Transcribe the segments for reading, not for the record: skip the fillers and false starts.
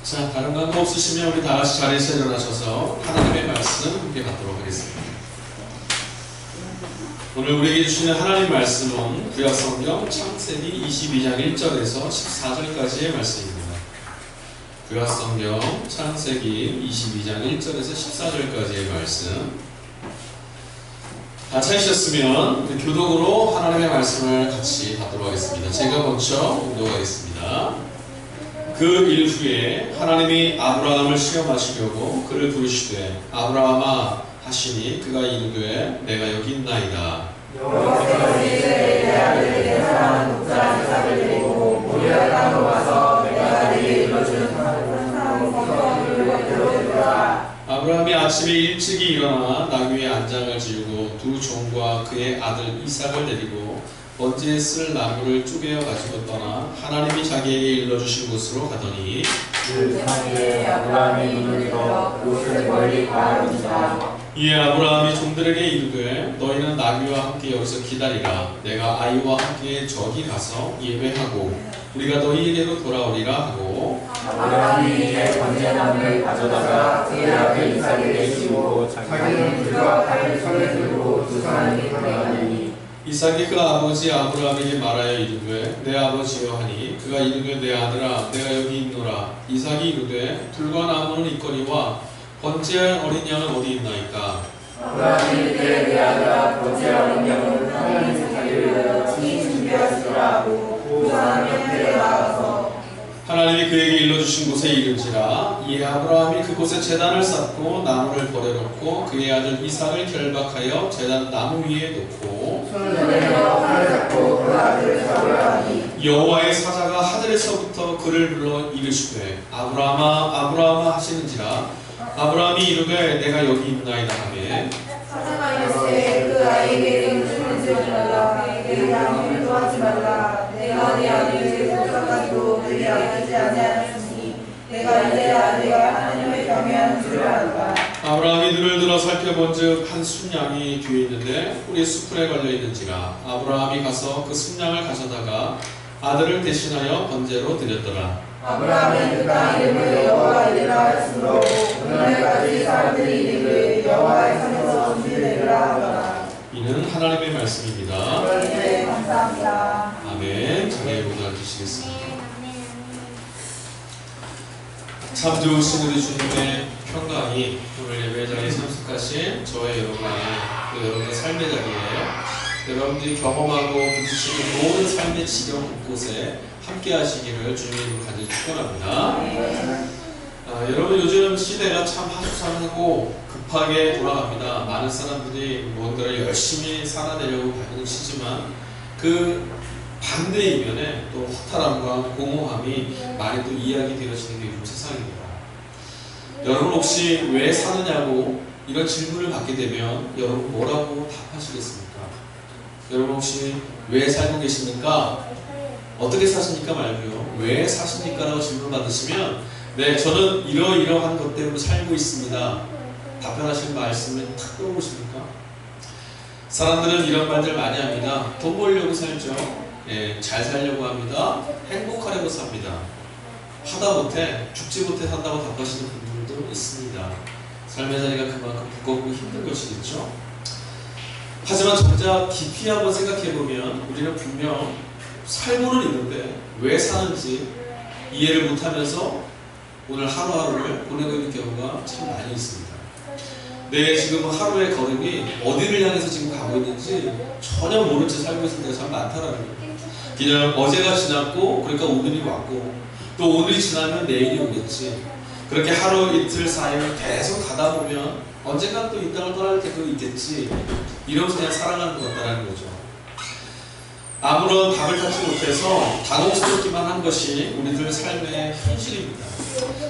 자, 다른 거 없으시면 우리 다 같이 자리에서 일어나셔서 하나님의 말씀 함께 받도록 하겠습니다. 오늘 우리에게 주시는 하나님 말씀은 구약성경 창세기 22장 1절에서 14절까지의 말씀입니다. 구약성경 창세기 22장 1절에서 14절까지의 말씀. 다 찾으셨으면 우리 교독으로 하나님의 말씀을 같이 받도록 하겠습니다. 제가 먼저 공독하겠습니다. 그 일 후에 하나님이 아브라함을 시험하시려고 그를 부르시되 아브라함아 하시니 그가 이르되 내가 여기 있나이다. 여호와께서 이르시되 내 아들에게 사랑하는 독자한 이삭을 데리고 모리아 땅으로 와서 내가 네게 일러주는 산상으로 성전을 들어오라. 아브라함이 아침에 일찍이 일어나 나귀의 안장을 지우고 두 종과 그의 아들 이삭을 데리고 번제에 쓸 나무를 쪼개어 가지고 떠나 하나님이 자기에게 일러주신 곳으로 가더니 그 사이에 아브라함이 눈을 들어 그곳을 멀리 바라보니라. 이에 아브라함이 종들에게 이르되 너희는 나귀와 함께 여기서 기다리라. 내가 아이와 함께 저기 가서 예배하고 우리가 너희에게로 돌아오리라 하고 아브라함이 이제 번제나무를 가져다가 그의 아들 이삭을 내시고 자기는 불과 칼을 손에 들고 두 사람이 걸어가니 이삭이 그 아버지 아브라함에게 말하여 이르되 내 아버지여 하니 그가 이르되 내 아들아 내가 여기 있노라. 이삭이 이르되 불과 나무는 있거니와 번제할 어린 양은 어디 있나이까. 아브라함이 이르되 내 아들아 번제할 어린 양은 하나님의 자기를 친히 준비하시라 하고 두 사람이 함께 나가서 하나님이 그에게 일러주신 곳에 이른지라. 이에 아브라함이 그곳에 제단을 쌓고 나무를 버려놓고 그의 아들 이삭을 결박하여 제단 나무 위에 놓고 손을 내밀어 칼을 잡고 그 아들을 잡으려 하니 여호와의 사자가 하늘에서부터 그를 불러 이르시되 아브라함아 아브라함아 하시는지라. 아브라함이 이르되 내가 여기 있나이다 하매 사자가 이르시되 그 아이에게 음식을 지지 말라. 내 양을 인도하지 말라. 내가 네 아들을 붙잡아가지고 그에게 아끼지 아니하였으니 내가 이제 아들과 하나님을 경외하는 줄을 안다. 아브라함이 눈을 들어 살펴본즉 한 순양이 뒤에 있는데 꿀이 수풀에 걸려 있는지라. 아브라함이 가서 그 순양을 가져다가 아들을 대신하여 번제로 드렸더라. 아브라함이 그 땅 이름을 여호와 이르라 하였으므로 오늘날까지 사람들이 이르기를 여호와의 산에서 준비되리라 하더라. 이는 하나님의 말씀입니다. 네, 감사합니다. 아멘. 자리에 앉으시겠습니다. 참 좋으신 우리 주님의 평강이 오늘 예배 자리에 참석하신 저의 여러분의 삶의 자리에 여러분들이 경험하고 부딪히는 모든 삶의 지경 곳곳에 함께 하시기를 주님으로 간절히 축원합니다. 여러분 요즘 시대가 참 하수상하고 급하게 돌아갑니다. 많은 사람들이 뭔가를 열심히 살아내려고 하는 시지만 그 반대 이면에 또 허탈함과 공허함이 많이 또 이야기 되어지는 게 요즘 세상입니다. 여러분 혹시 왜 사느냐고 이런 질문을 받게 되면 여러분 뭐라고 답하시겠습니까? 여러분 혹시 왜 살고 계십니까? 어떻게 사십니까 말고요. 왜 사십니까? 라고 질문 받으시면 네 저는 이러이러한 것 때문에 살고 있습니다. 답변하실 말씀을 탁 떠오르십니까? 사람들은 이런 말들 많이 합니다. 돈 벌려고 살죠. 예, 잘 살려고 합니다. 행복하려고 삽니다. 하다 못해 죽지 못해 산다고 답하시는 분들도 있습니다. 삶의 자리가 그만큼 무겁고 힘든 것이겠죠. 하지만 정작 깊이 한번 생각해보면 우리는 분명 살고는 있는데 왜 사는지 이해를 못하면서 오늘 하루하루를 보내고 있는 경우가 참 많이 있습니다. 내 지금 하루의 걸음이 어디를 향해서 지금 가고 있는지 전혀 모른 채 살고 있는 데가 참 많다라는 거예요. 그냥 어제가 지났고 그러니까 오늘이 왔고 또 오늘이 지나면 내일이 오겠지. 그렇게 하루 이틀 사이를 계속 가다 보면 언젠가 또 이 땅을 떠날 때도 있겠지. 이러면서 그냥 살아가는 것 같다는 거죠. 아무런 답을 찾지 못해서 당혹스럽기만 한 것이 우리들 삶의 현실입니다.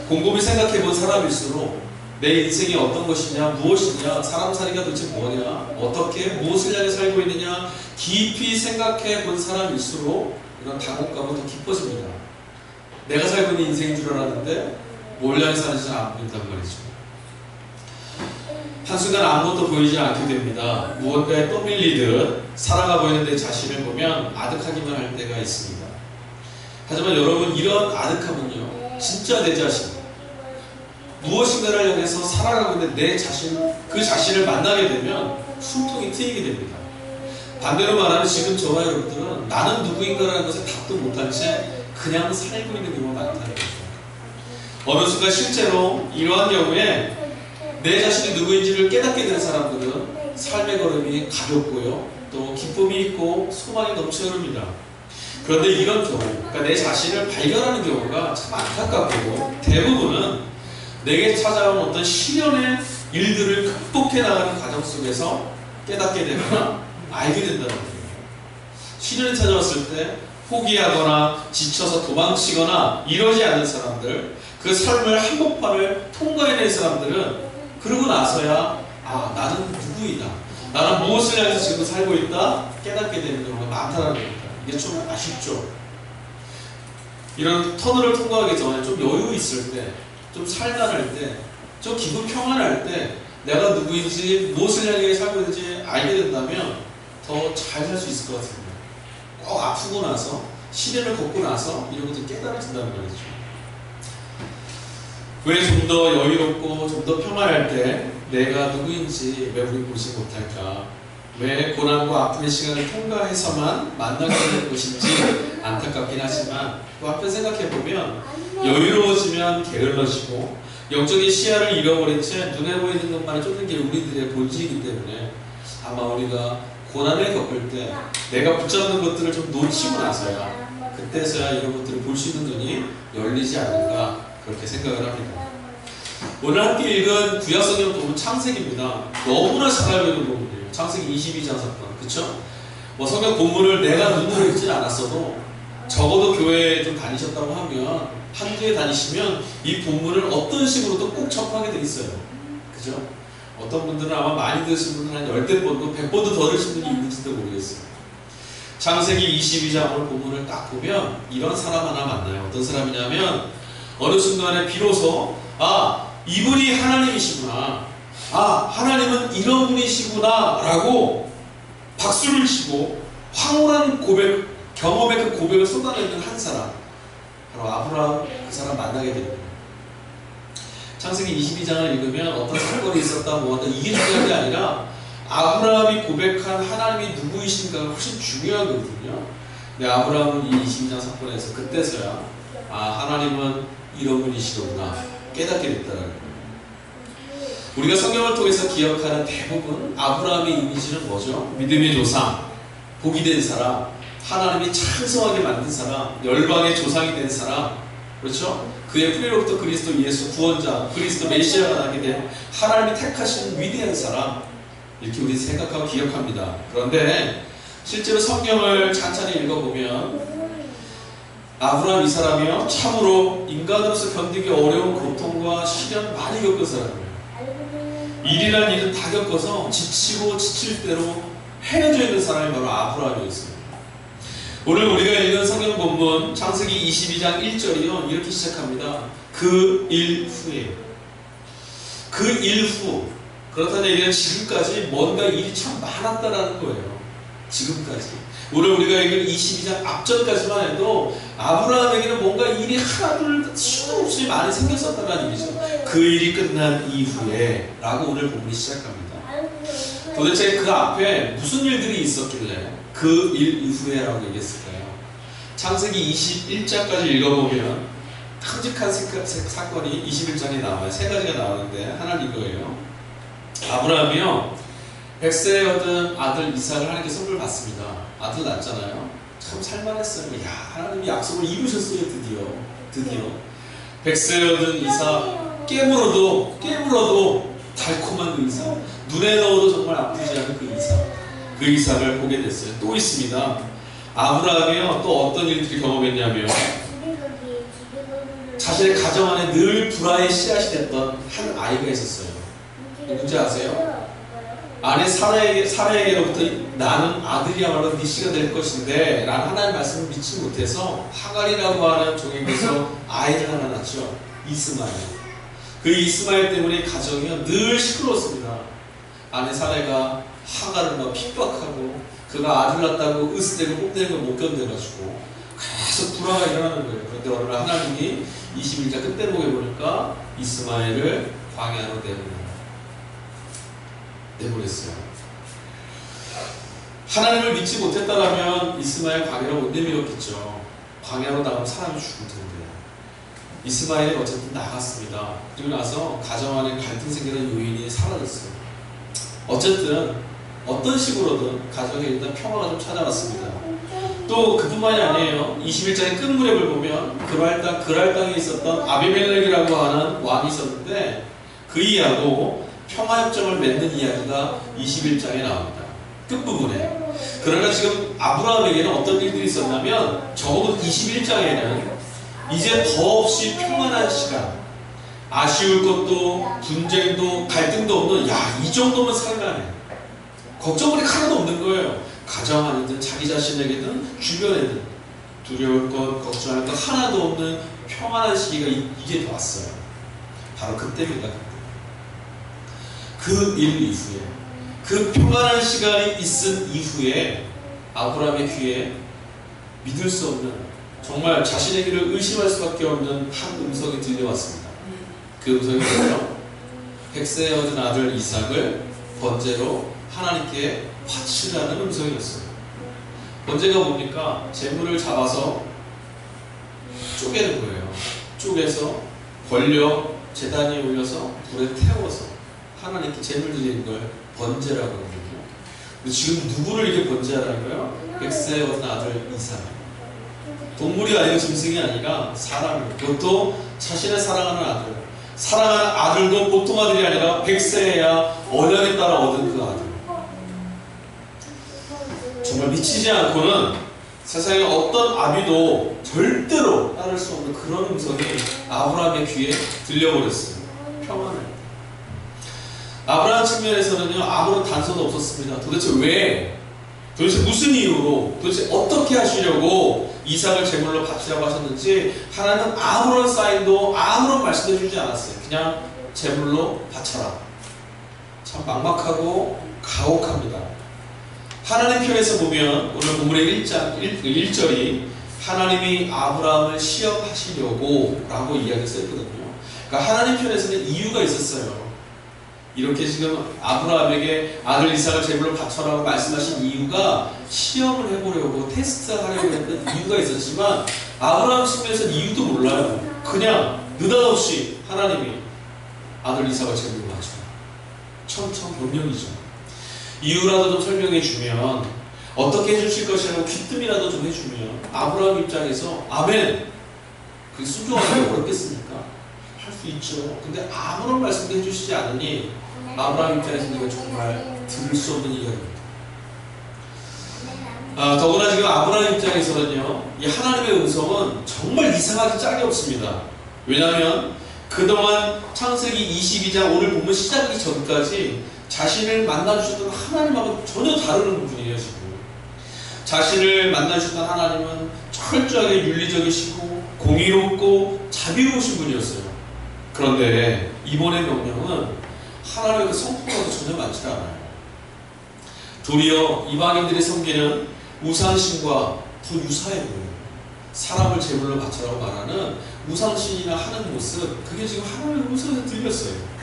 곰곰이 생각해 본 사람일수록 내 인생이 어떤 것이냐, 무엇이냐, 사람살이가 도대체 뭐냐, 어떻게 무엇을 향해 살고 있느냐 깊이 생각해 본 사람일수록 이런 당혹감은 더 깊어집니다. 내가 살고 있는 인생인 줄 알았는데 뭘 향해 사는지 잘 안 보인단 말이죠. 한순간 아무것도 보이지 않게 됩니다. 무언가에 떠밀리듯 살아가 보이는 내 자신을 보면 아득하기만 할 때가 있습니다. 하지만 여러분 이런 아득함은요 진짜 내 자신, 무엇인가를 향해서 살아가고 있는 내 자신, 그 자신을 만나게 되면 숨통이 트이게 됩니다. 반대로 말하면 지금 저와 여러분들은 나는 누구인가라는 것에 답도 못한 채 그냥 살고 있는 경우가 많다는 거죠. 어느 순간 실제로 이러한 경우에 내 자신이 누구인지를 깨닫게 되는 사람들은 삶의 걸음이 가볍고요, 또 기쁨이 있고 소망이 넘쳐 흐릅니다. 그런데 이런 경우, 그러니까 내 자신을 발견하는 경우가 참 안타깝고 대부분은 내게 찾아온 어떤 시련의 일들을 극복해 나가는 과정 속에서 깨닫게 되거나 알게 된다는 거예요. 시련이 찾아왔을 때 포기하거나 지쳐서 도망치거나 이러지 않는 사람들, 그 삶을 한복판을 통과해낸 사람들은 그러고 나서야 나는 누구이다, 나는 무엇을 향해서 지금 살고 있다 깨닫게 되는 경우가 많다는 겁니다. 이게 좀 아쉽죠. 이런 터널을 통과하기 전에 좀 여유 있을 때, 좀 살만할 때, 좀 기분 평안할 때 내가 누구인지 무엇을 향해 살고 있는지 알게 된다면 더 잘 살 수 있을 것 같습니다. 꼭 아프고 나서 시련을 겪고 나서 이런 것들 깨달아진다는 말이죠. 왜 좀 더 여유롭고 좀 더 평안할 때 내가 누구인지 왜 우리 보지 못할까? 왜 고난과 아픔의 시간을 통과해서만 만나게 되는 것인지 안타깝긴 하지만 그 앞에 생각해보면 여유로워지면 게을러지고 영적인 시야를 잃어버린 채 눈에 보이는 것만을 쫓는 게 우리들의 본질이기 때문에 아마 우리가 고난을 겪을 때 내가 붙잡는 것들을 좀 놓치고 나서야, 그때서야 이런 것들을 볼 수 있는 눈이 열리지 않을까 그렇게 생각을 합니다. 오늘 함께 읽은 구약성경 본문 창세기입니다. 너무나 잘 알고 있는 부분이에요. 창세기 22장 사건, 그쵸? 성경 본문을 내가 눈으로 읽지 않았어도 적어도 교회에 좀 다니셨다고 하면, 한교회 다니시면 이 본문을 어떤 식으로도 꼭 접하게 돼 있어요. 그죠? 어떤 분들은 아마 많이 들으신 분은 한 10대 번도 100번도 더 들으신 분이 있는지도 모르겠어요. 창세기 22장 오늘 본문을 딱 보면 이런 사람 하나 만나요. 어떤 사람이냐면 어느 순간에 비로소 이분이 하나님이시구나, 하나님은 이런 분이시구나 라고 박수를 치고 황홀한 고백, 경험의 그 고백을 쏟아내는 한 사람, 바로 아브라함, 그 사람 만나게 됩니다. 창세기 22장을 읽으면 어떤 사건이 있었다 뭐한다 이게 중요한 게 아니라 아브라함이 고백한 하나님이 누구이신가가 훨씬 중요하거든요. 근데 아브라함은 이 22장 사건에서 그때서야 하나님은 이런 분이시구나 깨닫게 됐다는 거예요. 우리가 성경을 통해서 기억하는 대부분 아브라함의 이미지는 뭐죠? 믿음의 조상, 복이 된 사람, 하나님이 찬성하게 만든 사람, 열방의 조상이 된 사람, 그렇죠? 그의 뿌리로부터 그리스도 예수 구원자, 그리스도 메시아가 나게 된 하나님이 택하신 위대한 사람, 이렇게 우리 생각하고 기억합니다. 그런데 실제로 성경을 찬찬히 읽어보면 아브라함 이 사람이요, 참으로 인간으로서 견디기 어려운 고통과 시련 많이 겪은 사람이에요. 일이란 일은 다 겪어서 지치고 지칠 대로 헤어져 있는 사람이 바로 아브라함이었어요. 오늘 우리가 읽은 성경 본문 창세기 22장 1절이요 이렇게 시작합니다. 그 일 후에, 그 일 후, 그렇다는 얘기는 지금까지 뭔가 일이 참 많았다라는 거예요. 지금까지. 오늘 우리가 읽은 22장 앞전까지만 해도 아브라함에게는 뭔가 일이 하나둘 수도 없이 많이 생겼었다는 얘기죠. 그 일이 끝난 이후에 라고 오늘 본문이 시작합니다. 도대체 그 앞에 무슨 일들이 있었길래 그 일 이후에 라고 얘기했을까요? 창세기 21장까지 읽어보면 큼직한 사건이 21장에 나와요. 세 가지가 나오는데 하나는 이거예요. 아브라함이요 100세에 얻은 아들 이삭을 하나님께 선물 받습니다. 아들 낳잖아요. 참 살만했어요. 하나님이 약속을 이루셨어요. 드디어 100세에 얻은 이삭, 깨물어도 달콤한 그 이삭, 눈에 넣어도 정말 아프지 않은 그 이삭을 보게 됐어요. 또 있습니다. 아브라함이요 또 어떤 일들이 경험했냐면 자신의 가정 안에 늘 불화의 씨앗이 됐던 한 아이가 있었어요. 누군지 아세요? 아내 사라에게로부터 나는 아들이야말로 네 씨가 될 것인데 라는 하나님의 말씀을 믿지 못해서 하갈이라고 하는 종에게서 아이를 하나 낳죠. 이스마엘. 그 이스마엘 때문에 가정이 늘 시끄러웠습니다. 아내 사라가 하갈을 막 핍박하고 그가 아들 낳았다고 으스대고 뽐내는 걸 못 견뎌가지고 계속 불화가 일어나는 거예요. 그런데 어느 날 하나님이 21장 끝대목에 보니까 이스마엘을 광야로 내보냈어요. 하나님을 믿지 못했다라면 이스마엘 광야로 못 내밀었겠죠. 광야로 나가면 사람이 죽을 텐데. 이스마엘이 어쨌든 나갔습니다. 그리고 나서 가정 안에 갈등 생기는 요인이 사라졌어요. 어쨌든 어떤 식으로든 가정에 일단 평화가 좀 찾아왔습니다. 또 그뿐만이 아니에요. 21장의 끝무렵을 보면 그랄 땅에 있었던 아비멜렉이라고 하는 왕이 있었는데 그 이하고 평화협정을 맺는 이야기가 21장에 나옵니다. 끝부분에. 그러나 지금 아브라함에게는 어떤 일들이 있었냐면 적어도 21장에는 이제 더없이 평안한 시간, 아쉬울 것도 분쟁도 갈등도 없는, 야, 이 정도면 살만해. 걱정거리 하나도 없는 거예요. 가정 안이든 자기 자신에게든 주변에든 두려울 것, 걱정할 것 하나도 없는 평안한 시기가 이제 왔어요. 바로 그때입니다. 그 일 이후에, 그 평안한 시간이 있은 이후에 아브라함의 귀에 믿을 수 없는, 정말 자신의 길을 의심할 수밖에 없는 한 음성이 들려왔습니다. 그 음성이 뭐죠? 백세에 얻은 아들 이삭을 번제로 하나님께 바치라는 음성이었어요. 번제가 뭡니까? 재물을 잡아서 쪼개는 거예요. 쪼개서 벌려 제단 위에 올려서 불에 태워서 하나님께 재물 드리는 걸 번제라고 하거든요. 지금 누구를 이렇게 번제하라는 거예요? 백세에 얻은 아들 이삭. 동물이 아니고 짐승이 아니라 사람을, 그것도 자신의 사랑하는 아들, 사랑하는 아들도 보통 아들이 아니라 100세야 언약에 따라 얻은 그 아들. 정말 미치지 않고는 세상에 어떤 아비도 절대로 따를 수 없는 그런 음성이 아브라함의 귀에 들려버렸어요. 평안을. 아브라함 측면에서는요, 아무런 단서도 없었습니다. 도대체 무슨 이유로, 도대체 어떻게 하시려고 이삭을 제물로 바치라고 하셨는지 하나님은 아무런 사인도 아무런 말씀도 해주지 않았어요. 그냥 제물로 바쳐라. 참 막막하고 가혹합니다. 하나님 편에서 보면 오늘 본문의 1절이 하나님이 아브라함을 시험하시려고 라고 이야기를 써있거든요. 그러니까 하나님 편에서는 이유가 있었어요. 이렇게 지금 아브라함에게 아들 이삭을 제물로 바쳐라고 말씀하신 이유가 시험을 해보려고 테스트하려고 했던 이유가 있었지만 아브라함 측면에서는 이유도 몰라요. 그냥 느닷없이 하나님이 아들 이삭을 제물로 바쳐라. 청천벽력이죠. 이유라도 좀 설명해 주면, 어떻게 해주실 것이라고 귀뜸이라도 좀 해주면 아브라함 입장에서 아멘! 그게 순종하기 어렵겠습니까? 할 수 있죠. 근데 아무런 말씀도 해주시지 않으니 아브라함 입장에서는 이거 정말 들을 수 없는 이야기입니다. 더구나 지금 아브라함 입장에서는요, 이 하나님의 음성은 정말 이상하게 짝이 없습니다. 왜냐하면 그동안 창세기 22장 오늘 보면 시작하기 전까지 자신을 만나주셨던 하나님하고 전혀 다른 분이에요. 지금 자신을 만나주셨던 하나님은 철저하게 윤리적이시고 공의롭고 자비로우신 분이었어요. 그런데 이번의 명령은 하나님의 그 성품과도 전혀 맞지 않아요. 도리어 이방인들이 섬기는 우상신과 더 유사해 보여요. 사람을 제물로 바쳐라고 말하는 우상신이나 하는 모습, 그게 지금 하나님의 모습에서 들렸어요.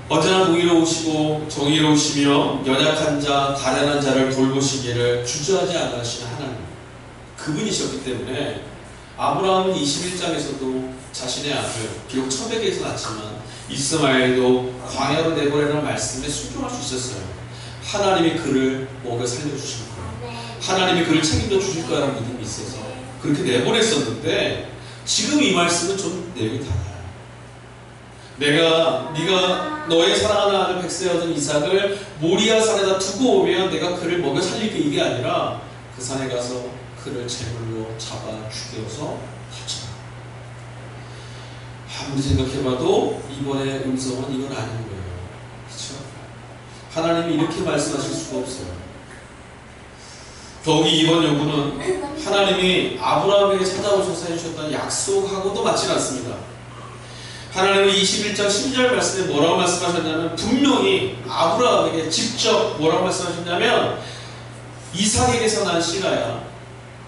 언제나 공의로우시고 정의로우시며 연약한 자, 가련한 자를 돌보시기를 주저하지 않으시는 하나님, 그분이셨기 때문에 아브라함은 21장에서도 자신의 아들, 비록 첩에게서 낳지만 이스마엘도 광야로 내보내라는 말씀에 순종할 수 있었어요. 하나님이 그를 먹여 살려주실 거예요. 하나님이 그를 책임져 주실 거라는 믿음이 있어서 그렇게 내보냈었는데, 지금 이 말씀은 좀 내용이 달라요. 네가 너의 사랑하는 아들 백세에 얻은 이삭을 모리아 산에다 두고 오면 내가 그를 먹여 살릴게, 이게 아니라 그 산에 가서 그를 제물로 잡아 죽여서 바쳐라. 아무리 생각해봐도 이번의 음성은 이건 아닌 거예요. 그렇죠? 하나님이 이렇게 말씀하실 수가 없어요. 더욱이 이번 요구는 하나님이 아브라함에게 찾아오셔서 해주셨던 약속하고도 맞지 않습니다. 하나님은 21장 12절 말씀에 뭐라고 말씀하셨냐면, 분명히 아브라함에게 직접 뭐라고 말씀하셨냐면, 이삭에게서 난 씨가야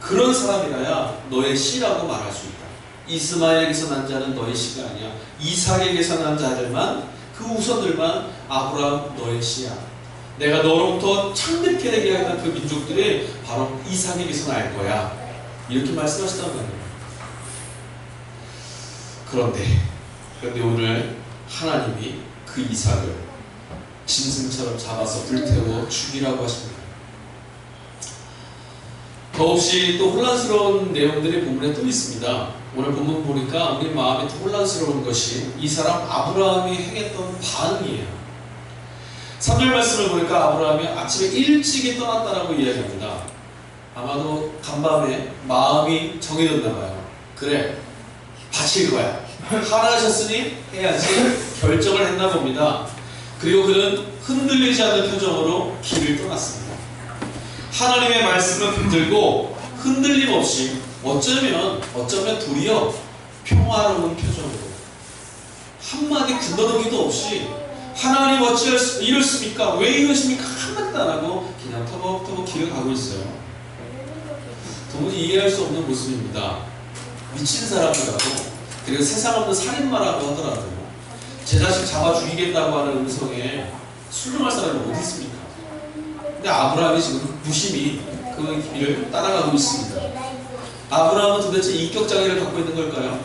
그런 사람이라야 너의 씨라고 말할 수 있다. 이스마엘에게서 난 자는 너의 씨가 아니야. 이삭에게서 난 자들만, 그 후손들만 아브라함 너의 씨야. 내가 너로부터 창대케 되게 하겠다는 그 민족들이 바로 이삭에게서 날 거야. 이렇게 말씀하시단 말이에요. 그런데 오늘 하나님이 그 이삭을 짐승처럼 잡아서 불태워 죽이라고 하십니다. 더없이 또 혼란스러운 내용들이 본문에 또 있습니다. 오늘 본문 보니까 우리 마음이 더 혼란스러운 것이 이 사람 아브라함이 행했던 반응이에요. 3절 말씀을 보니까 아브라함이 아침에 일찍이 떠났다라고 이야기합니다. 아마도 간밤에 마음이 정해졌나 봐요. 그래, 바칠 거야. 하나하셨으니 해야지 결정을 했나 봅니다. 그리고 그는 흔들리지 않는 표정으로 길을 떠났습니다. 하나님의 말씀을 붙들고 흔들림 없이 어쩌면 도리어 평화로운 표정으로 한마디 군더더기도 없이 하나님 어찌 이렇습니까? 왜 이러십니까? 한마디도 안 하고 그냥 터벅터벅 길을 가고 있어요. 도무지 이해할 수 없는 모습입니다. 미친 사람이라고, 그리고 세상 없는 살인마라고 하더라도 제 자식 잡아 죽이겠다고 하는 음성에 순종할 사람이 어디 있습니까? 근데 아브라함이 지금 무심히 그 길을 따라가고 있습니다. 아브라함은 도대체 인격장애를 갖고 있는 걸까요?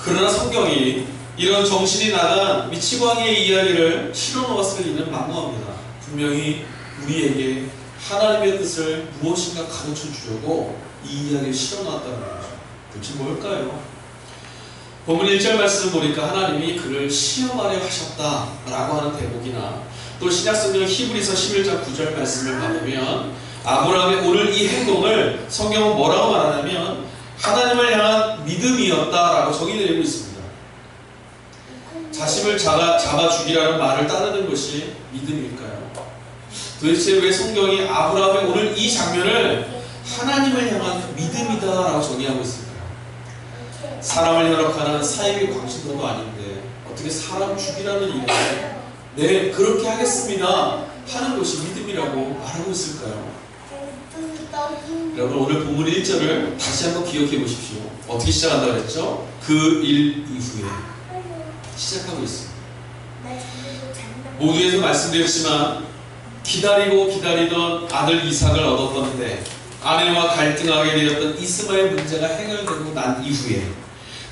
그러나 성경이 이런 정신이 나간 미치광이의 이야기를 실어놓았을 리는 만무합니다. 분명히 우리에게 하나님의 뜻을 무엇인가 가르쳐 주려고 이 이야기를 실어놓았다는 거죠. 도대체 뭘까요? 본문 1절 말씀을 보니까 하나님이 그를 시험하려 하셨다라고 하는 대목이나 또 신약성경 히브리서 11장 9절 말씀을 받으면 아브라함의 오늘 이 행동을 성경은 뭐라고 말하냐면 하나님을 향한 믿음이었다라고 정의되고 있습니다. 자식을 잡아 죽이라는 말을 따르는 것이 믿음일까요? 도대체 왜 성경이 아브라함의 오늘 이 장면을 하나님을 향한 믿음이다라고 정의하고 있을까요? 사람을 현혹하는 사이비 광신도도 아닌데 어떻게 사람 죽이라는 일에 네, 그렇게 하겠습니다 하는 것이 믿음이라고 말하고 있을까요? 여러분, 오늘 본문 1절을 다시 한번 기억해 보십시오. 어떻게 시작한다고 그랬죠? 그 일 이후에 시작하고 있습니다. 모두에서 말씀드렸지만 기다리고 기다리던 아들 이삭을 얻었던데 아내와 갈등하게 되었던 이스마엘 문제가 해결되고 난 이후에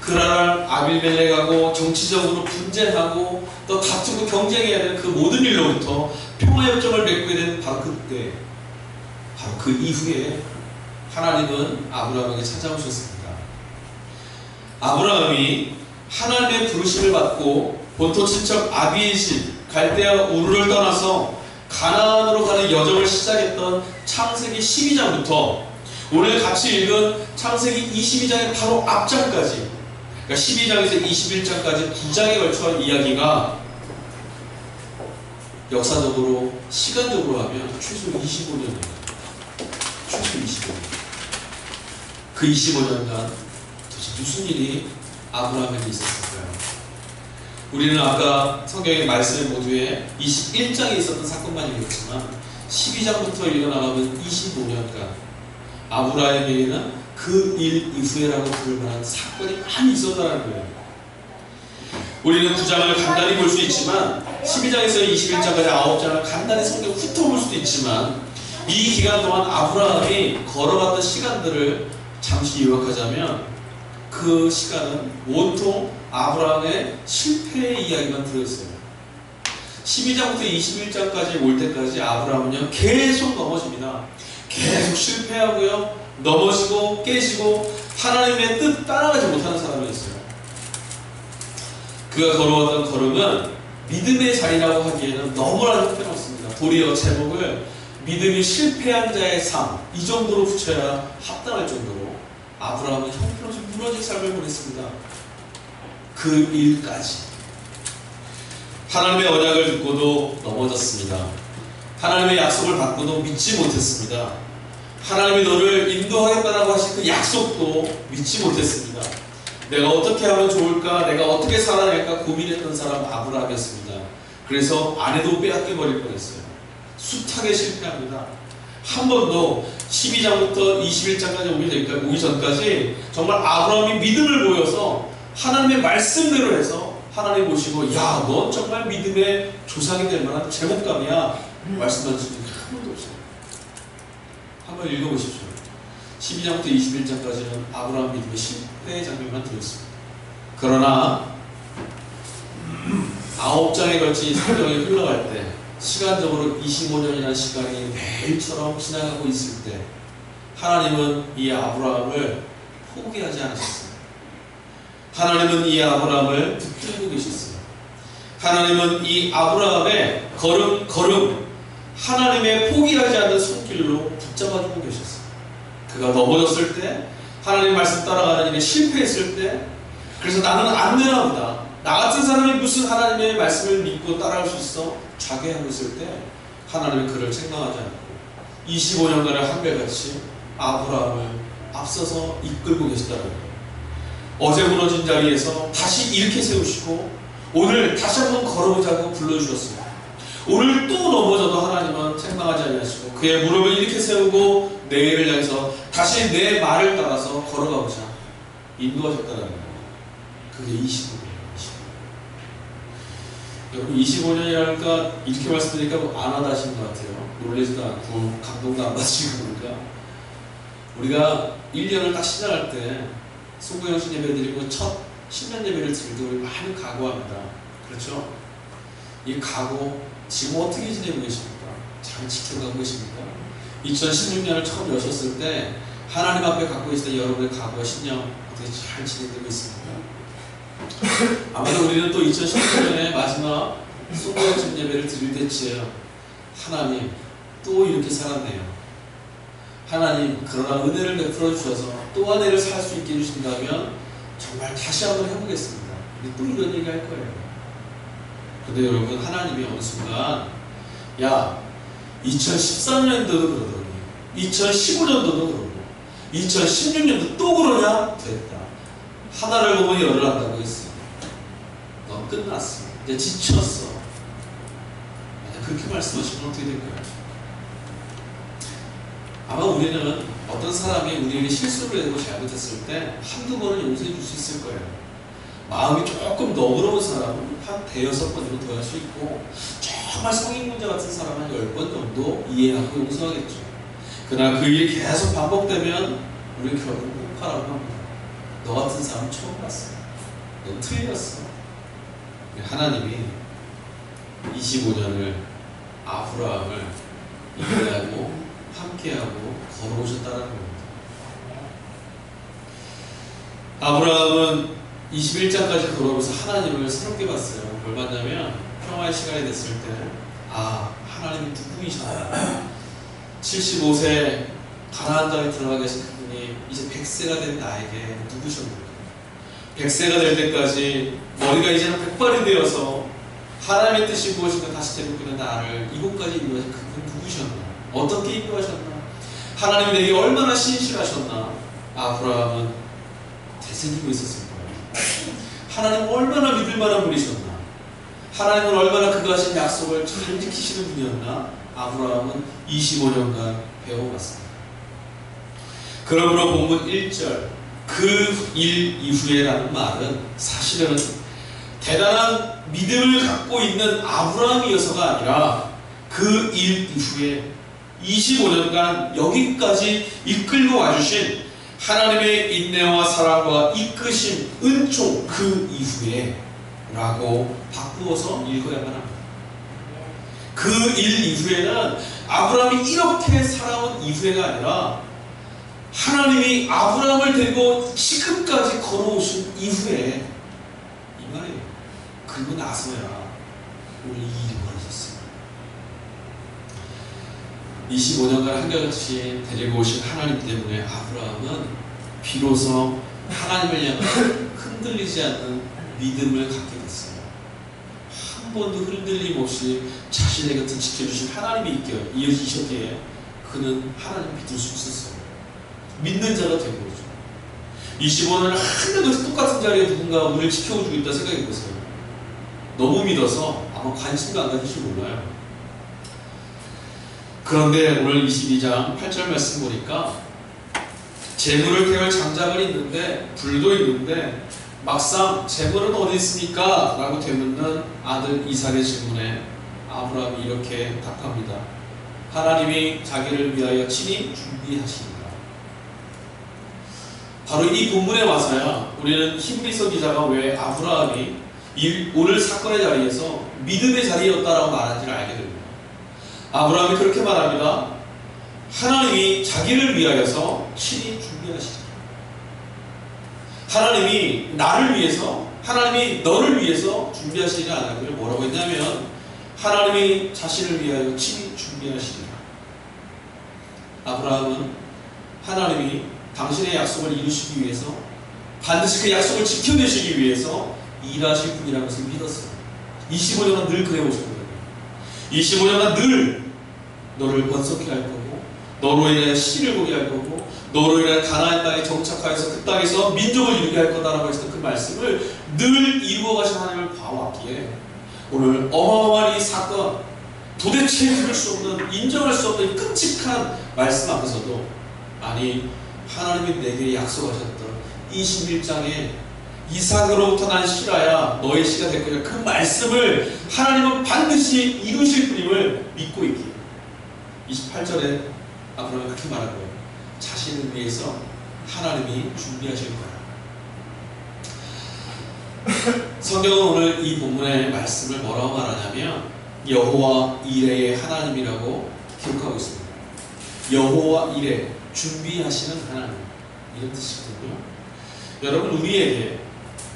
그날 아빌멜렉하고 정치적으로 분쟁하고 또 다투고 경쟁해야 되는 그 모든 일로부터 평화협정을 맺게 된 바로 그때, 바로 그 이후에 하나님은 아브라함에게 찾아오셨습니다. 아브라함이 하나님의 부르심을 받고 본토 친척 아비의 집 갈대아 우르를 떠나서 가나안으로 가는 여정을 시작했던 창세기 12장부터 오늘 같이 읽은 창세기 22장의 바로 앞장까지, 그러니까 12장에서 21장까지 9장에 걸쳐 이야기가 역사적으로 시간적으로 하면 최소 25년입니다. 최소 25년. 그 25년간 도대체 무슨 일이 아브라함에게 있었을까요? 우리는 아까 성경의 말씀 모두에 21장에 있었던 사건만 읽었지만 12장부터 읽어나가면 25년간 아브라함에게는 그 일 이후에라고 부를 만한 사건이 많이 있었다는 거예요. 우리는 9장을 간단히 볼 수 있지만 12장에서 21장까지 9장을 간단히 성경 훑어볼 수도 있지만 이 기간 동안 아브라함이 걸어갔던 시간들을 잠시 요약하자면 그 시간은 온통 아브라함의 실패의 이야기만 들어있어요. 12장부터 21장까지 올 때까지 아브라함은요 계속 넘어집니다. 계속 실패하고요, 넘어지고 깨지고 하나님의 뜻 따라가지 못하는 사람이었어요. 그가 걸어왔던 걸음은 믿음의 자리라고 하기에는 너무나 형편없습니다. 도리어 제목을 믿음이 실패한 자의 삶, 이 정도로 붙여야 합당할 정도로 아브라함은 형편없이 무너진 삶을 보냈습니다. 그 일까지 하나님의 언약을 듣고도 넘어졌습니다. 하나님의 약속을 받고도 믿지 못했습니다. 하나님이 너를 인도하겠다라고 하신 그 약속도 믿지 못했습니다. 내가 어떻게 하면 좋을까, 내가 어떻게 살아낼까 고민했던 사람 아브라함이었습니다. 그래서 아내도 빼앗겨 버릴 뻔했어요. 숱하게 실패합니다. 한 번도 12장부터 21장까지 오기 전까지 정말 아브라함이 믿음을 보여서 하나님의 말씀대로 해서 하나님 보시고 야, 넌 정말 믿음의 조상이 될 만한 제목감이야 말씀하신 적이 한 번도 없어요. 한번 읽어보십시오. 12장부터 21장까지는 아브라함 믿음의 실패의 장면만 들었습니다. 그러나 9장에 걸친 성경이 흘러갈 때 시간적으로 25년이라는 시간이 매일처럼 지나가고 있을 때 하나님은 이 아브라함을 포기하지 않으셨어요. 하나님은 이 아브라함을 붙들고 계셨어요. 하나님은 이 아브라함의 걸음 하나님의 포기하지 않는 손길로 붙잡아주고 계셨어요. 그가 넘어졌을 때 하나님 말씀 따라가는 일에 실패했을 때 그래서 나는 안 되나 보다. 나 같은 사람이 무슨 하나님의 말씀을 믿고 따라갈 수 있어? 자괴하고 있을 때 하나님은 그를 책망하지 않고 25년간의 한결같이 아브라함을 앞서서 이끌고 계시다는 거예요. 어제 무너진 자리에서 다시 일으켜 세우시고 오늘 다시 한번 걸어보자고 불러주셨습니다. 오늘 또 넘어져도 하나님은 책망하지 않으시고 그의 무릎을 일으켜 세우고 내일을 향해서 다시 내 말을 따라서 걸어가보자 인도하셨다는 거예요. 그게 25년이에요. 여러분 25년이라니까 이렇게 말씀드리니까 뭐 안 하다 하시는 것 같아요. 놀라지도 않고 감동도 안 받으시고 그러니까 우리가 1년을 딱 시작할 때 송구영신 예배 드리고 첫 신년 예배를 드릴 때 우리 많이 각오합니다. 그렇죠? 이 각오 지금 어떻게 지내고 계십니까? 잘 지켜가고 계십니까? 2016년을 처음 여셨을 때 하나님 앞에 갖고 계시던 여러분의 각오와 신념 어떻게 잘 진행되고 있습니까? 아마도 우리는 또 2016년에 마지막 송구영신 예배를 드릴 때쯤 하나님 또 이렇게 살았네요. 하나님 그러나 은혜를 베풀어 주셔서 또 한 해를 살 수 있게 해주신다면 정말 다시 한번 해보겠습니다. 우리 또 이런 얘기 할 거예요. 근데 여러분 하나님이 어느 순간 야 2013년도도 그러더니 2015년도도 그러고 2016년도 또 그러냐? 됐다. 하나를 보면 열을 한다고 했어. 넌 끝났어. 이제 지쳤어. 그렇게 말씀하시면 어떻게 될까요? 아마 우리는 어떤 사람이 우리에게 실수를 하고 잘못했을 때 한두 번은 용서해 줄 수 있을 거예요. 마음이 조금 너그러운 사람은 한 대여섯 번으로 더 할 수 있고 정말 성인문제 같은 사람은 한 10번 정도 이해하고 용서하겠죠. 그러나 그 일이 계속 반복되면 우리 결국 폭발하고 합니다. 너 같은 사람 처음 봤어. 넌 틀렸어. 하나님이 25년을 아브라함을 이해하고 함께하고 걸어오셨다는 겁니다. 아브라함은 21장까지 걸어오면서 하나님을 새롭게 봤어요. 뭘 봤냐면 평화의 시간이 됐을 때 하나님이 누구이셨나. 75세 가나안 땅에 들어가 계신 그분이 이제 100세가 된 나에게 누구셨는가. 100세가 될 때까지 머리가 이제는 백발이 되어서 하나님의 뜻이 무엇인가 다시 되묻는 나를 이곳까지 인도하신 그분 누구셨나. 어떻게 인도하셨나. 하나님이 내게 얼마나 신실하셨나. 아브라함은 되새기고 있었을 거예요. 하나님 얼마나 믿을 만한 분이셨나. 하나님은 얼마나 그가 하신 약속을 잘 지키시는 분이었나. 아브라함은 25년간 배워갔습니다. 그러므로 본문 1절 그 일 이후에라는 말은 사실은 대단한 믿음을 갖고 있는 아브라함이어서가 아니라 그 일 이후에 25년간 여기까지 이끌고 와주신 하나님의 인내와 사랑과 이끄심, 은총 그 이후에 라고 바꾸어서 읽어야만 합니다. 그 일 이후에는 아브라함이 이렇게 살아온 이후에가 아니라 하나님이 아브라함을 데리고 지금까지 걸어오신 이후에 이 말이에요. 그리고 나서야 오늘 이 일이 벌어졌어요. 25년간 한결같이 데리고 오신 하나님 때문에 아브라함은 비로소 하나님을 향한 흔들리지 않는 믿음을 갖게 됐어요. 한 번도 흔들림 없이 자신의 곁을 지켜주신 하나님이 이어지셨기에 그는 하나님을 믿을 수 있었어요. 믿는 자가 된 거죠. 25년을 한결같이 똑같은 자리에 누군가 우리를 지켜주고 있다 생각해보세요. 너무 믿어서 아마 관심도 안 가질지 몰라요. 그런데 오늘 22장 8절 말씀 보니까 재물을 태울 장작은 있는데 불도 있는데 막상 재물은 어디 있습니까? 라고 되묻는 아들 이삭의 질문에 아브라함이 이렇게 답합니다. 하나님이 자기를 위하여 친히 준비하시니라. 바로 이 본문에 와서야 우리는 히브리서 기자가 왜 아브라함이 오늘 사건의 자리에서 믿음의 자리였다라고 말하는지를 알게 됩니다. 아브라함이 그렇게 말합니다. 하나님이 자기를 위하여서 친히 준비하시리라. 하나님이 나를 위해서, 하나님이 너를 위해서 준비하시지 않았고요. 뭐라고 했냐면 하나님이 자신을 위하여 친히 준비하시리라. 아브라함은 하나님이 당신의 약속을 이루시기 위해서, 반드시 그 약속을 지켜내시기 위해서 일하실 분이라는 것을 믿었어요. 25년간 늘 그래 오셨거든요. 25년간 늘 너를 번성케 할 거고, 너로 인해 씨를 보게 할 거고, 너로 인해 가나안 땅에 정착하여서 그 땅에서 민족을 이루게 할 거다라고 했던 그 말씀을 늘 이루어 가신 하나님을 봐왔기에 오늘 어마어마한 이 사건, 도대체 믿을 수 없는, 인정할 수 없는 끔찍한 말씀 앞에서도, 아니 하나님이 내게 약속하셨던 21장에 이삭으로부터 난 씨라야 너의 씨가 될 거냐, 그 말씀을 하나님은 반드시 이루실 분임을 믿고 있기에 28절에 아브라함이 그렇게 말한 거예요. 자신을 위해서 하나님이 준비하실 거야. 성경은 오늘 이 본문의 말씀을 뭐라고 말하냐면 여호와 이레의 하나님이라고 기록하고 있습니다. 여호와 이레, 준비하시는 하나님, 이런 뜻이거든요. 여러분, 우리에게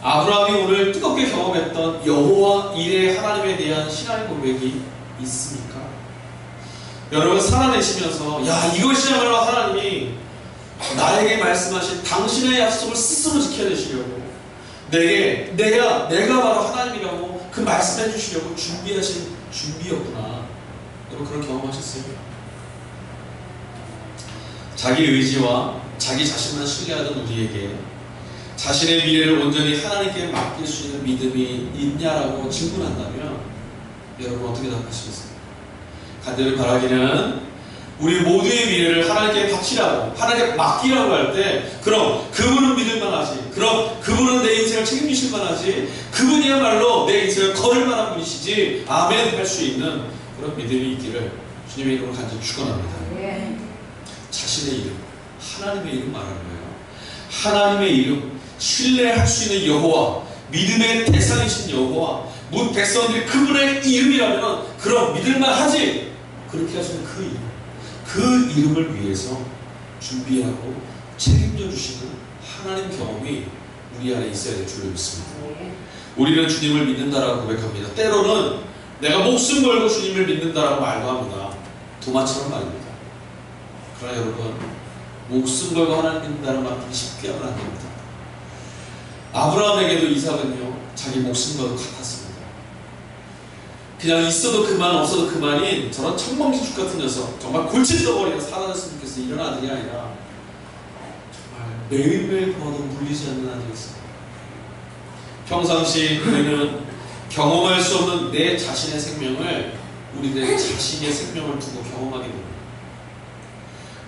아브라함이 오늘 뜨겁게 경험했던 여호와 이레의 하나님에 대한 신앙의 고백이 있습니까? 여러분, 살아내시면서 야, 이것이야말로 하나님이 나에게 말씀하신 당신의 약속을 스스로 지켜내시려고 내가 바로 하나님이라고 그 말씀해 주시려고 준비하신 준비였구나. 여러분, 그런 경험하셨어요? 자기 의지와 자기 자신만 신뢰하던 우리에게 자신의 미래를 온전히 하나님께 맡길 수 있는 믿음이 있냐라고 질문한다면 여러분 어떻게 답하시겠습니까? 간절히 바라기는 우리 모두의 미래를 하나님께 바치라고, 하나님께 맡기라고 할 때 그럼 그분은 믿을만 하지, 그럼 그분은 내 인생을 책임지실 만하지, 그분이야말로 내 인생을 걸을 만한 분이시지, 아멘 할 수 있는 그런 믿음이 있기를 주님의 이름으로 간절히 축원합니다. 자신의 이름, 하나님의 이름 말하는 거예요. 하나님의 이름, 신뢰할 수 있는 여호와, 믿음의 대상이신 여호와, 문 백성들이 그분의 이름이라면 그럼 믿을만 하지, 그렇게 하시는 그 이름, 그 이름을 위해서 준비하고 책임져 주시는 하나님 경험이 우리 안에 있어야 될 줄로 믿습니다. 우리는 주님을 믿는다라고 고백합니다. 때로는 내가 목숨 걸고 주님을 믿는다라고 말도 합니다. 도마처럼 말입니다. 그러나 여러분, 목숨 걸고 하나님 믿는다는 말은 쉽게 하면 안 됩니다. 아브라함에게도 이삭은요, 자기 목숨 걸고 같았습니다. 그냥 있어도 그만 없어도 그만인 저런 천방지축 같은 녀석, 정말 골칫덩어리가 사라졌으면 좋겠어. 이런 아들이 아니라 정말 매일매일 보아도 물리지 않는 아들이었습니다. 평상시 우리는 경험할 수 없는 내 자신의 생명을 우리들의 자신의 생명을 두고 경험하게 됩니다.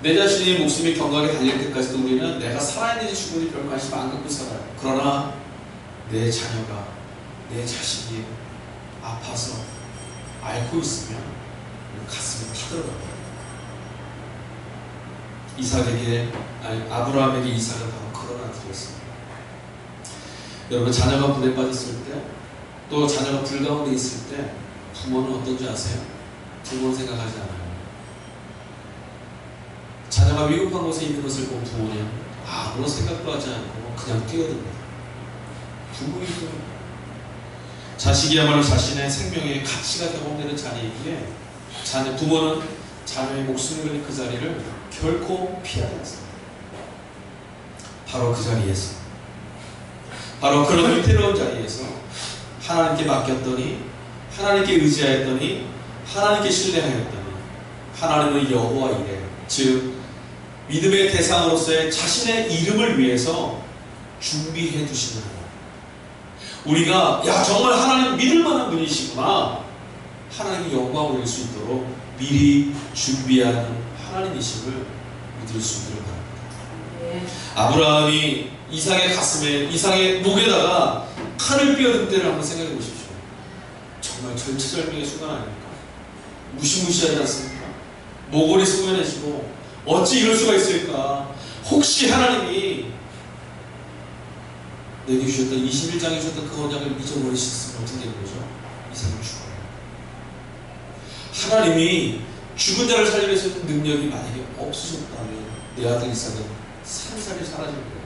내 자신의 목숨이 경각에 달릴 때까지도 우리는 내가 살아있는지 죽는지 별 관심 안 갖고 살아요. 그러나 내 자녀가, 내 자식이 아파서 앓고 있으면 가슴이 타들어갑니다. 아브라함에게 이삭은 바로 그런 아들이었습니다. 여러분, 자녀가 불에 빠졌을 때, 또 자녀가 불 가운데 있을 때 부모는 어떤지 아세요? 부모는 생각하지 않아요. 자녀가 위급한 곳에 있는 것을 본 부모는 아무런 생각도 하지 않고 그냥 뛰어듭니다. 부모이죠. 자식이야말로 자신의 생명의 가치가 경험되는 자리이기에 부모는 자녀의 목숨을 걸린 그 자리를 결코 피하지 않습니다. 바로 그 자리에서, 바로 그런 위태로운 자리에서 하나님께 맡겼더니, 하나님께 의지하였더니, 하나님께 신뢰하였더니 하나님은 여호와 이레, 즉 믿음의 대상으로서의 자신의 이름을 위해서 준비해 두시는 하나님. 우리가 야, 정말 하나님 믿을 만한 분이시구나, 하나님이 영광을 올릴 수 있도록 미리 준비하는 하나님이심을 믿을 수 있기를 바랍니다. 아브라함이 이삭의 목에다가 칼을 삐어든 때를 한번 생각해 보십시오. 정말 절체절명의 순간 아닙니까? 무시무시하지 않습니까? 모골이 소견해지고 어찌 이럴 수가 있을까? 혹시 하나님이 내게 주셨던 21장에 주셨던 그 언약을 잊어버리셨으면 어떻게 되는 거죠? 이삭이 죽어요. 하나님이 죽은 자를 살리기 위해서 능력이 만약에 없으셨다면 내 아들 이삭은 산산이 사라질 거예요.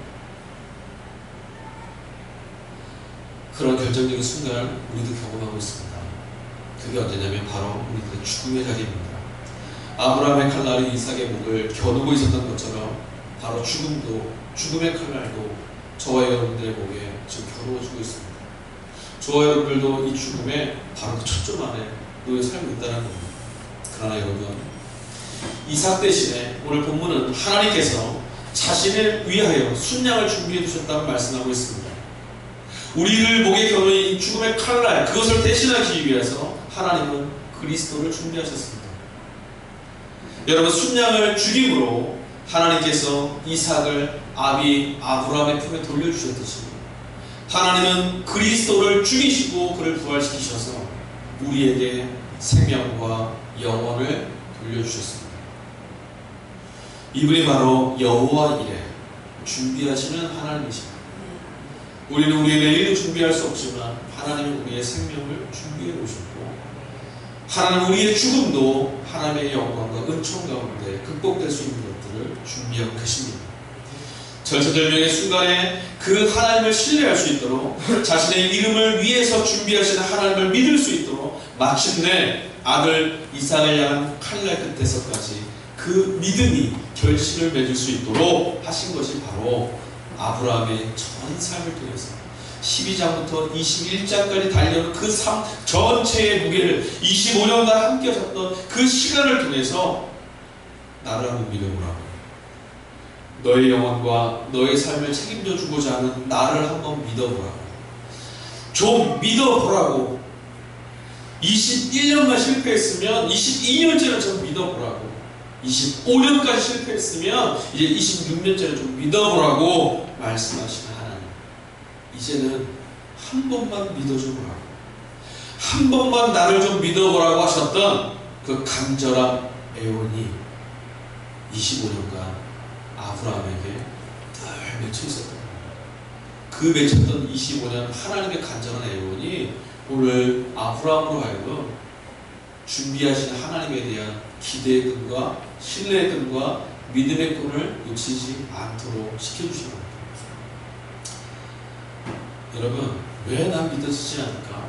그런 결정적인 순간을 우리도 경험하고 있습니다. 그게 언제냐면 바로 우리들의 죽음의 자리입니다. 아브라함의 칼날이 이삭의 목을 겨누고 있었던 것처럼 바로 죽음의 칼날도 저와 여러분들의 목에 지금 겨누어지고 있습니다. 저와 여러분들도 이 죽음에 바로 초점 안에 놓여 살고 있다는 겁니다. 그러나 여러분, 이삭 대신에 오늘 본문은 하나님께서 자신을 위하여 순양을 준비해 두셨다고 말씀하고 있습니다. 우리를 목에 겨누인 죽음의 칼날, 그것을 대신하기 위해서 하나님은 그리스도를 준비하셨습니다. 여러분, 순양을 죽임으로 하나님께서 이삭을 아비 아브라함의 품에 돌려주셨듯이 하나님은 그리스도를 죽이시고 그를 부활시키셔서 우리에게 생명과 영혼을 돌려주셨습니다. 이분이 바로 여호와 이레, 준비하시는 하나님이십니다. 우리는 우리의 내일을 준비할 수 없지만 하나님은 우리의 생명을 준비해 오셨고, 하나님은 우리의 죽음도 하나님의 영광과 은총 가운데 극복될 수 있는 것들을 준비하고 계십니다. 절체절명의 순간에 그 하나님을 신뢰할 수 있도록, 자신의 이름을 위해서 준비하시는 하나님을 믿을 수 있도록 마침내 아들 이삭을 향한 칼날 끝에서까지 그 믿음이 결실을 맺을 수 있도록 하신 것이 바로 아브라함의 전 삶을 통해서 12장부터 21장까지 달려오는 그 삶 전체의 무게를 25년간 함께 하셨던 그 시간을 통해서 나를 한번 믿어보라고, 너의 영혼과 너의 삶을 책임져 주고자 하는 나를 한번 믿어보라고, 좀 믿어보라고, 21년간 실패했으면 22년째는 좀 믿어보라고, 25년까지 실패했으면 이제 26년째는 좀 믿어보라고 말씀하시는 하나님, 이제는 한 번만 믿어줘보라고, 한 번만 나를 좀 믿어보라고 하셨던 그 간절한 애원이 25년간 아브라함에게 늘 맺혀 있었던 거예요. 그 맺혔던 25년 하나님의 간절한 애원이 오늘 아브라함으로 하여금 준비하신 하나님에 대한 기대의 끈과 신뢰의 끈과 믿음의 끈을 놓치지 않도록 시켜주시는 겁니다. 여러분, 왜 난 믿어지지 않을까?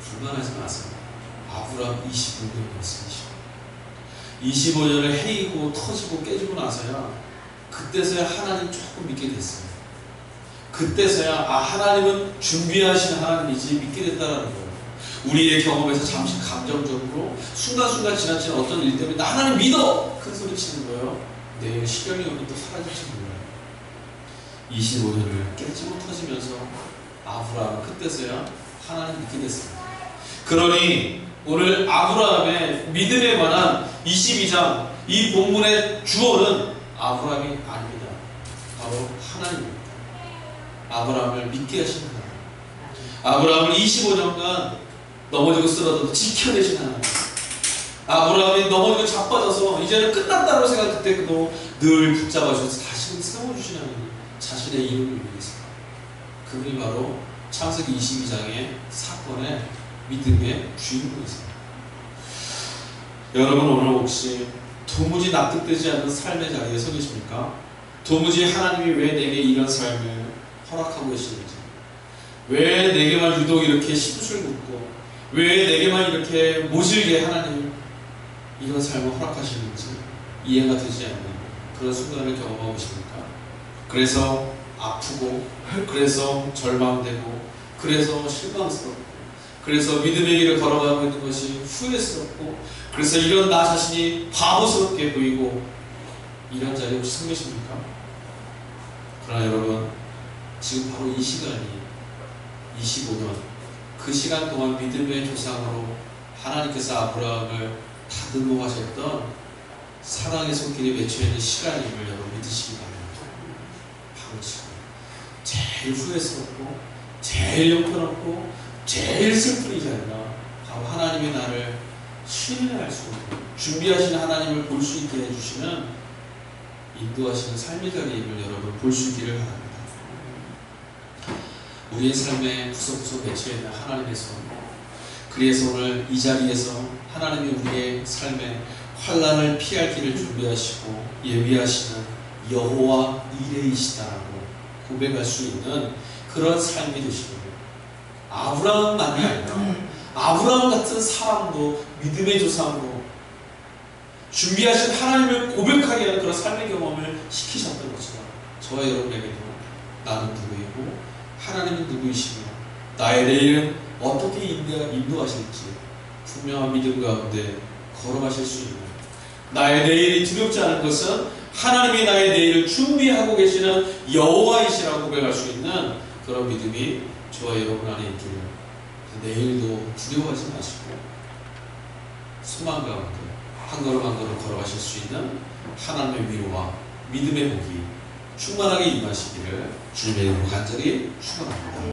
불만하지 마세요. 아브라함 25년이었습니다. 25년을 헤이고 터지고 깨지고 나서야, 그때서야 하나님 조금 믿게 됐어요. 그때서야 하나님은 준비하신 하나님이지 믿게 됐다는 거예요. 우리의 경험에서 잠시 감정적으로 순간순간 지나치는 어떤 일 때문에 나 하나님 믿어! 큰 소리 치는 거예요. 내일 시련이 오면 또 사라지시는 거예요. 25년을 깨지고 터지면서 아브라함은 그때서야 하나님 믿게 됐습니다. 그러니 오늘 아브라함의 믿음에 관한 22장 이 본문의 주어는 아브라함이 아닙니다. 바로 하나님입니다. 아브라함을 믿게 하신 하나님, 아브라함을 25년간 넘어지고 쓰러져도 지켜내신 하나님, 아브라함이 넘어지고 자빠져서 이제는 끝났다고 생각할 때도 늘 붙잡아주셔서 다시금 세워주신 하나님, 자신의 이름을 위해서. 그분이 바로 창세기 22장의 사건의 믿음의 주인공이십니다. 여러분, 오늘 혹시 도무지 납득되지 않는 삶의 자리에 서 계십니까? 도무지 하나님이 왜 내게 이런 삶을 허락하고 계시는지, 왜 내게만 유독 이렇게 심술 굽고, 왜 내게만 이렇게 모질게 하나님 이런 삶을 허락하시는지 이해가 되지 않는 그런 순간을 경험하고 계십니까? 그래서 아프고, 그래서 절망되고, 그래서 실망스럽고, 그래서 믿음의 길을 걸어가고 있는 것이 후회스럽고, 그래서 이런 나 자신이 바보스럽게 보이고, 이런 자리에 혹시 서 계십니까? 그러나 여러분, 지금 바로 이 시간이 25년 그 시간 동안 믿음의 조상으로 하나님께서 아브라함을 다듬어가셨던 사랑의 손길이 맺혀있는 시간임을 여러분 믿으시기 바랍니다. 바로 지금 제일 후회스럽고 제일 형편없고 제일 슬픈 이 자리가 바로 하나님이 나를 신뢰할 수 있고 준비하신 하나님을 볼 수 있게 해주시는 인도하시는 삶의 자리임을 여러분 볼 수 있기를 바랍니다. 우리의 삶에 구석구석 맺혀있는 하나님의 손, 그래서 오늘 이 자리에서 하나님이 우리의 삶에 환난을 피할 길을 준비하시고 예비하시는 여호와 이레이시다라고 고백할 수 있는 그런 삶이 되시고, 아브라함만이 아니라 아브라함 같은 사람도 믿음의 조상으로 준비하신 하나님을 고백하게 하는 그런 삶의 경험을 시키셨던 것처럼 저와 여러분에게도 나는 누구이고 하나님은 누구이시며 나의 내일은 어떻게 인도하실지 분명한 믿음 가운데 걸어가실 수 있는, 나의 내일이 두렵지 않은 것은 하나님이 나의 내일을 준비하고 계시는 여호와이시라고 고백할 수 있는 그런 믿음이 저와 여러분 안에 있기를, 내일도 두려워하지 마시고 소망 가운데 한 걸음 한 걸음 걸어가실 수 있는 하나님의 위로와 믿음의 복이 충만하게 임하시기를 주님의 이름으로 간절히 축원합니다.